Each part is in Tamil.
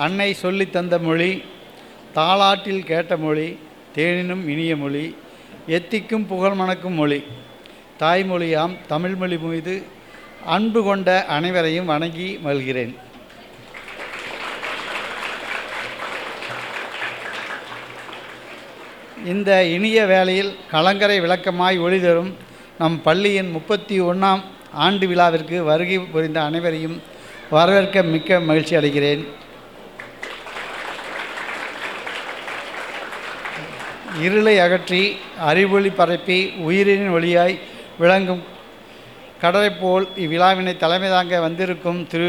அன்னை சொல்லி தந்த மொழி, தாலாட்டில் கேட்ட மொழி, தேனினும் இனிய மொழி, எத்திக்கும் புகழ் மணக்கும் மொழி, தாய்மொழியாம் தமிழ்மொழி மீது அன்பு கொண்ட அனைவரையும் வணங்கி மகிழ்கிறேன். இந்த இனிய வேளையில் கலங்கரை விளக்கமாய் ஒளி தரும் நம் பள்ளியின் 31ஆம் ஆண்டு விழாவிற்கு வருகை புரிந்த அனைவரையும் வரவேற்க மிக்க மகிழ்ச்சி அடைகிறேன். இருளை அகற்றி அறிவொளி பரப்பி உயிரின் ஒளியாய் விளங்கும் கடலை போல் இவ்விழாவினை தலைமை தாங்க வந்திருக்கும் திரு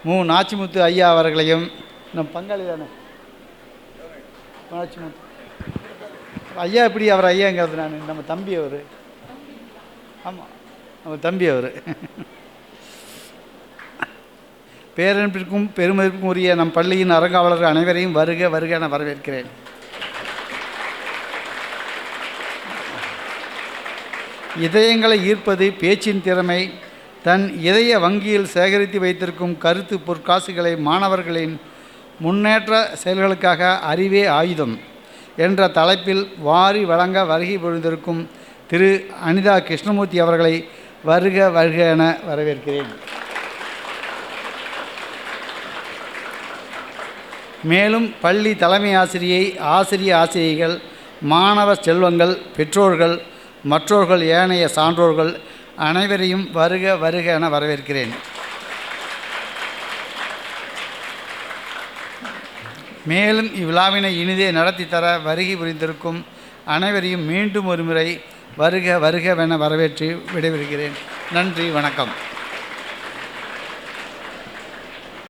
மு. நாச்சிமுத்து ஐயா அவர்களையும், நம் பங்காளி தானே நாச்சிமுத்து ஐயா, எப்படி அவர் ஐயாங்கிறது நான் நம்ம தம்பி அவர். ஆமாம், நம்ம தம்பி அவர். பேரன்பிற்கும் பெருமதிப்புக்கும் உரிய நம் பள்ளியின் அறங்காவலர்கள் அனைவரையும் வருக வருக என வரவேற்கிறேன். இதயங்களை ஈர்ப்பது பேச்சின் திறமை. தன் இதய வங்கியில் சேகரித்து வைத்திருக்கும் கருத்து பொற்காசுகளை மாணவர்களின் முன்னேற்ற செயல்களுக்காக அறிவே ஆயுதம் என்ற தலைப்பில் வாரி வழங்க வருகை புரிந்திருக்கும் திரு அனிதா கிருஷ்ணமூர்த்தி அவர்களை வருக வருக என வரவேற்கிறேன். மேலும் பள்ளி தலைமை ஆசிரியை, ஆசிரியைகள், மாணவ செல்வங்கள், பெற்றோர்கள், மற்றோர்கள், ஏனைய சான்றோர்கள் அனைவரையும் வருக வருக என வரவேற்கிறேன். மேலும் இவ்விழாவினை இனிதே நடத்தி தர வருகை புரிந்திருக்கும் அனைவரையும் மீண்டும் ஒருமுறை வருக வருக என வரவேற்று விடைபெறுகிறேன். நன்றி, வணக்கம்.